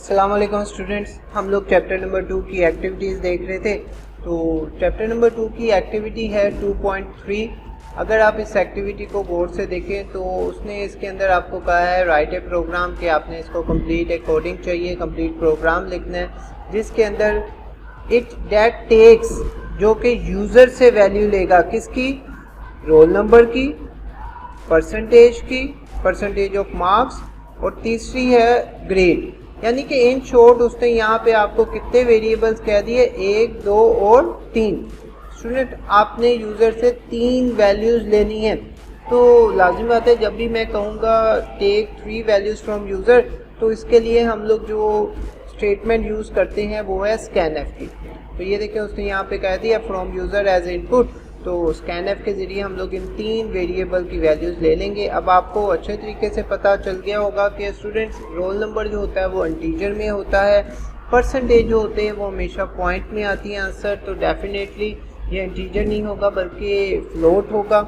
अस्सलाम वालेकुम स्टूडेंट्स, हम लोग चैप्टर नंबर 2 की एक्टिविटीज़ देख रहे थे। तो चैप्टर नंबर 2 की एक्टिविटी है 2.3। अगर आप इस एक्टिविटी को गौर से देखें तो उसने इसके अंदर आपको कहा है राइट ए प्रोग्राम, कि आपने इसको कंप्लीट ए कोडिंग चाहिए, कंप्लीट प्रोग्राम लिखना है जिसके अंदर इट डेट टेक्स, जो कि यूज़र से वैल्यू लेगा, किसकी? रोल नंबर की, परसेंटेज की, परसेंटेज ऑफ मार्क्स, और तीसरी है ग्रेड। यानी कि इन शॉर्ट उसने यहाँ पे आपको कितने वेरिएबल्स कह दिए? 1, 2 और 3। स्टूडेंट, आपने यूज़र से 3 वैल्यूज़ लेनी है। तो लाजिम बात है, जब भी मैं कहूँगा टेक 3 वैल्यूज़ फ्रॉम यूज़र, तो इसके लिए हम लोग जो स्टेटमेंट यूज़ करते हैं वो है स्कैनएफ की। तो ये देखिए उसने यहाँ पे कह दिया फ्रॉम यूज़र एज इनपुट। तो स्कैनएफ के ज़रिए हम लोग इन 3 वेरिएबल की वैल्यूज़ ले लेंगे। अब आपको अच्छे तरीके से पता चल गया होगा कि स्टूडेंट्स, रोल नंबर जो होता है वो इंटीजर में होता है, परसेंटेज जो होते हैं वो हमेशा पॉइंट में आती है आंसर, तो डेफिनेटली ये इंटीजर नहीं होगा बल्कि फ्लोट होगा।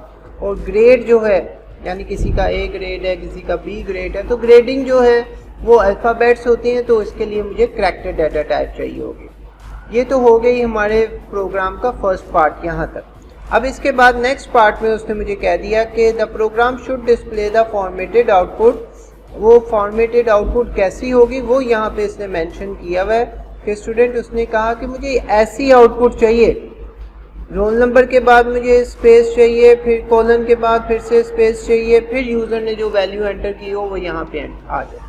और ग्रेड जो है, यानी किसी का ए ग्रेड है, किसी का बी ग्रेड है, तो ग्रेडिंग जो है वो अल्फ़ाबेट्स होती हैं, तो इसके लिए मुझे करैक्टर डाटा टाइप चाहिए होगी। ये तो हो गई हमारे प्रोग्राम का फर्स्ट पार्ट यहाँ तक। अब इसके बाद नेक्स्ट पार्ट में उसने मुझे कह दिया कि the programme should display the formatted output. वो फॉर्मेटेड आउटपुट कैसी होगी वो यहाँ पे इसने मेंशन किया हुआ है कि स्टूडेंट, उसने कहा कि मुझे ऐसी आउटपुट चाहिए, रोल नंबर के बाद मुझे स्पेस चाहिए, फिर कॉलन के बाद फिर से स्पेस चाहिए, फिर यूज़र ने जो वैल्यू एंटर की हो वो यहाँ पे आ जाए,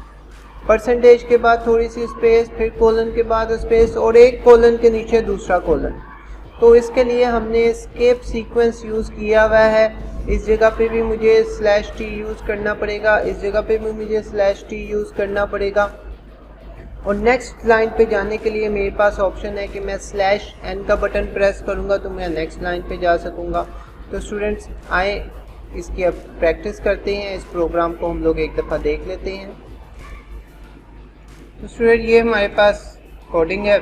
परसेंटेज के बाद थोड़ी सी स्पेस, फिर कॉलन के बाद स्पेस, और एक कॉलन के नीचे दूसरा कॉलन। तो इसके लिए हमने एस्केप सीक्वेंस यूज़ किया हुआ है। इस जगह पे भी मुझे /t यूज़ करना पड़ेगा, इस जगह पे भी मुझे /t यूज़ करना पड़ेगा, और नेक्स्ट लाइन पे जाने के लिए मेरे पास ऑप्शन है कि मैं /n का बटन प्रेस करूँगा तो मैं नेक्स्ट लाइन पे जा सकूँगा। तो स्टूडेंट्स, आए इसकी अब प्रैक्टिस करते हैं। इस प्रोग्राम को हम लोग एक दफ़ा देख लेते हैं। तो स्टूडेंट, ये हमारे पास कोडिंग है।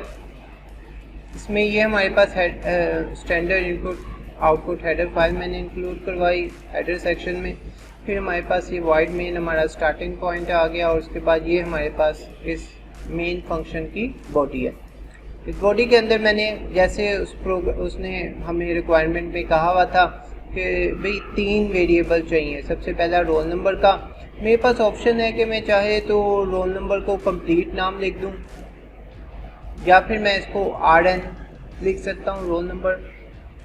इसमें ये हमारे पास standard input output header file मैंने इंक्लूड करवाई हेडर सेक्शन में। फिर हमारे पास ये वॉइड मेन हमारा स्टार्टिंग पॉइंट आ गया, और उसके बाद ये हमारे पास इस मेन फंक्शन की बॉडी है। इस बॉडी के अंदर मैंने जैसे उसने हमें रिक्वायरमेंट में कहा हुआ था कि भाई 3 वेरिएबल चाहिए। सबसे पहला रोल नंबर का। मेरे पास ऑप्शन है कि मैं चाहे तो रोल नंबर को कंप्लीट नाम लिख दूँ, या फिर मैं इसको RN लिख सकता हूँ। रोल नंबर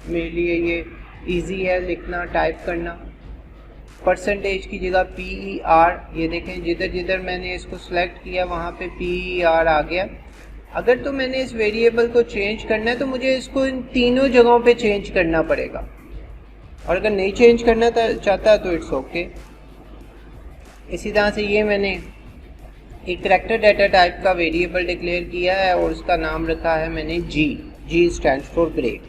मेरे लिए ये इजी है लिखना, टाइप करना। परसेंटेज की जगह PER, ये देखें जिधर जिधर मैंने इसको सिलेक्ट किया वहाँ पे PER आ गया। अगर तो मैंने इस वेरिएबल को चेंज करना है तो मुझे इसको इन तीनों जगहों पे चेंज करना पड़ेगा, और अगर नहीं चेंज करना चाहता तो इट्स ओके। इसी तरह से ये मैंने एक करैक्टर डाटा टाइप का वेरिएबल डिक्लेयर किया है और उसका नाम रखा है मैंने G स्टैंड्स फॉर ग्रेड।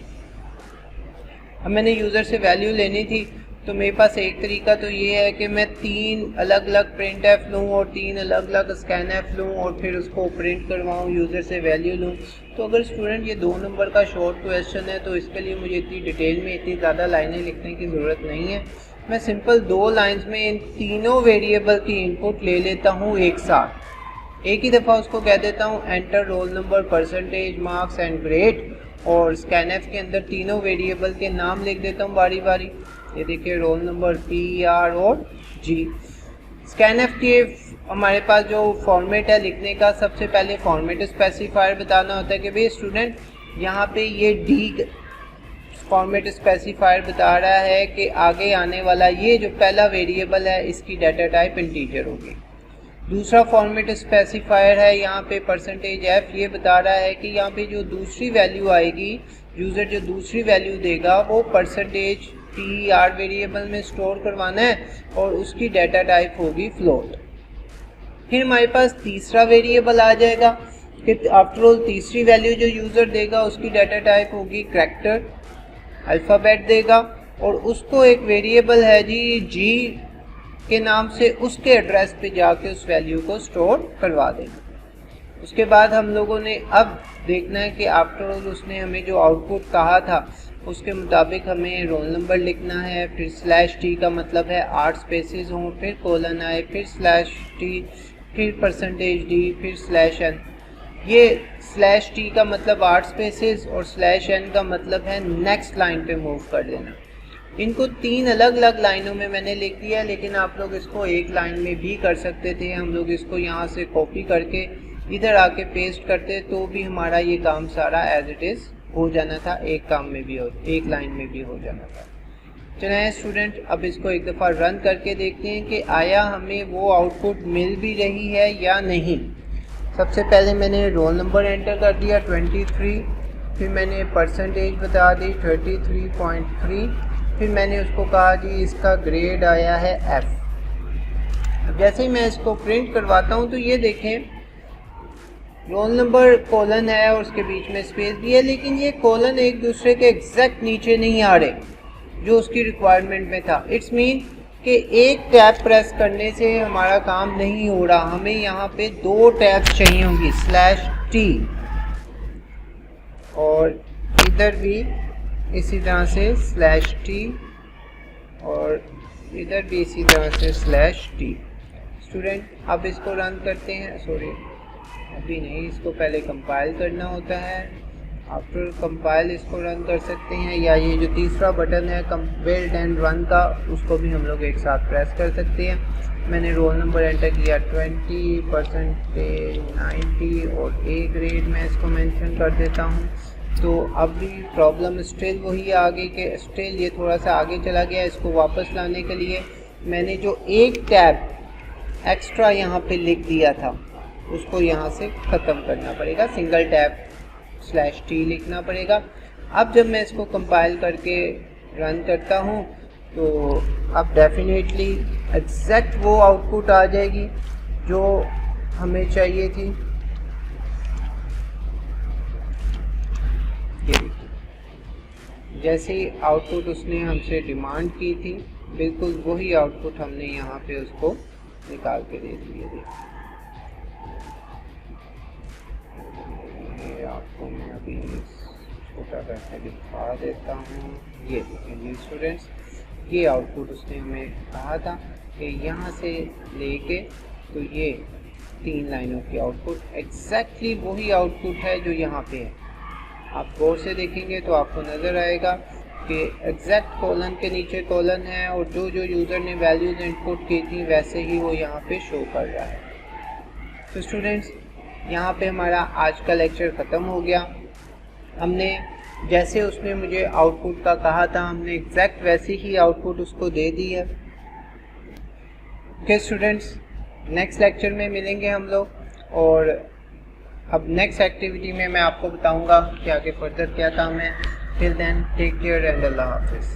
अब मैंने यूज़र से वैल्यू लेनी थी, तो मेरे पास एक तरीका तो ये है कि मैं 3 अलग अलग प्रिंटएफ लूँ और 3 अलग अलग स्कैनएफ लूँ और फिर उसको प्रिंट करवाऊँ, यूज़र से वैल्यू लूँ। तो अगर स्टूडेंट ये 2 नंबर का शॉर्ट क्वेश्चन है तो इसके लिए मुझे इतनी डिटेल में इतनी ज़्यादा लाइनें लिखने की ज़रूरत नहीं है। मैं सिंपल 2 लाइन्स में इन तीनों वेरिएबल की इनपुट ले लेता हूँ एक साथ। एक ही दफ़ा उसको कह देता हूँ enter roll number, percentage, marks and grade, और स्कैनएफ के अंदर तीनों वेरिएबल के नाम लिख देता हूँ बारी बारी। ये देखिए रोल नंबर, PER और G। स्कैनएफ के हमारे पास जो फॉर्मेट है लिखने का, सबसे पहले फॉर्मेट स्पेसिफायर बताना होता है कि भाई स्टूडेंट, यहाँ पे ये D फॉर्मेट स्पेसिफायर बता रहा है कि आगे आने वाला ये जो पहला वेरिएबल है इसकी डाटा टाइप इंटीजर होगी। दूसरा फॉर्मेट स्पेसिफायर है यहाँ पे %f, ये बता रहा है कि यहाँ पे जो दूसरी वैल्यू आएगी, यूज़र जो दूसरी वैल्यू देगा वो परसेंटेज PER वेरिएबल में स्टोर करवाना है और उसकी डाटा टाइप होगी फ्लोट। फिर हमारे पास तीसरा वेरिएबल आ जाएगा कि आफ्टर ऑल तीसरी वैल्यू जो यूज़र देगा उसकी डाटा टाइप होगी करैक्टर, अल्फ़ाबेट देगा, और उसको एक वेरिएबल है जी के नाम से उसके एड्रेस पे जाके उस वैल्यू को स्टोर करवा देंगे। उसके बाद हम लोगों ने अब देखना है कि आफ्टर ऑल उसने हमें जो आउटपुट कहा था उसके मुताबिक हमें रोल नंबर लिखना है, फिर /t का मतलब है 8 स्पेसेस हों, फिर कॉलन आए, फिर /t, फिर %d, फिर /n। ये /t का मतलब 8 स्पेसेस और /n का मतलब है नेक्स्ट लाइन पे मूव कर देना। इनको 3 अलग अलग लाइनों में मैंने लिख दिया, लेकिन आप लोग इसको एक लाइन में भी कर सकते थे। हम लोग इसको यहाँ से कॉपी करके इधर आके पेस्ट करते तो भी हमारा ये काम सारा एज इट इज़ हो जाना था, एक काम में भी एक लाइन में भी हो जाना था। चलिए स्टूडेंट, अब इसको एक दफ़ा रन करके देखते हैं कि आया हमें वो आउटपुट मिल भी रही है या नहीं। सबसे पहले मैंने रोल नंबर एंटर कर दिया 23, फिर मैंने परसेंटेज बता दी 33.3, फिर मैंने उसको कहा जी इसका ग्रेड आया है F। अब जैसे ही मैं इसको प्रिंट करवाता हूँ तो ये देखें रोल नंबर कॉलन है और उसके बीच में स्पेस भी है, लेकिन ये कॉलन एक दूसरे के एग्जैक्ट नीचे नहीं आ रहे जो उसकी रिक्वायरमेंट में था। इट्स मीन कि एक टैब प्रेस करने से हमारा काम नहीं हो रहा, हमें यहाँ पे 2 टैब चाहिए होंगी /t और इधर भी इसी तरह से /t और इधर भी इसी तरह से /t। स्टूडेंट, अब इसको रन करते हैं, सॉरी अभी नहीं, इसको पहले कंपाइल करना होता है। आफ्टर कंपाइल इसको रन कर सकते हैं, या ये जो तीसरा बटन है बिल्ड एंड रन का, उसको भी हम लोग एक साथ प्रेस कर सकते हैं। मैंने रोल नंबर एंटर किया 20, परसेंटेज 90 और A ग्रेड मैं इसको मेंशन कर देता हूँ। तो अब भी प्रॉब्लम स्टिल वही आ गई कि स्टिल ये थोड़ा सा आगे चला गया। इसको वापस लाने के लिए मैंने जो एक टैब एक्स्ट्रा यहाँ पे लिख दिया था उसको यहाँ से ख़त्म करना पड़ेगा, सिंगल टैब /t लिखना पड़ेगा। अब जब मैं इसको कंपाइल करके रन करता हूँ तो अब डेफिनेटली एग्जैक्ट वो आउटपुट आ जाएगी जो हमें चाहिए थी। ये देखिए, जैसे ही आउटपुट उसने हमसे डिमांड की थी बिल्कुल वही आउटपुट हमने यहाँ पे उसको निकाल के दे दिए। आपको मैं अभी छोटा करके दिखा देता हूँ। ये देखिए स्टूडेंट्स, ये आउटपुट उसने हमें कहा था कि यहाँ से लेके तो ये 3 लाइनों की आउटपुट एग्जैक्टली वही आउटपुट है जो यहाँ पे है। आप गौर से देखेंगे तो आपको नज़र आएगा कि एग्जैक्ट कॉलन के नीचे कॉलन है और जो जो यूज़र ने वैल्यूज़ इनपुट की थी वैसे ही वो यहाँ पे शो कर रहा है। तो स्टूडेंट्स, यहाँ पे हमारा आज का लेक्चर ख़त्म हो गया। हमने जैसे उसने मुझे आउटपुट का कहा था हमने एग्जैक्ट वैसे ही आउटपुट उसको दे दी है। ओके स्टूडेंट्स, नेक्स्ट लेक्चर में मिलेंगे हम लोग, और अब नेक्स्ट एक्टिविटी में मैं आपको बताऊंगा कि आगे फर्दर क्या काम है। Till then take care and अल्लाह हाफिज़।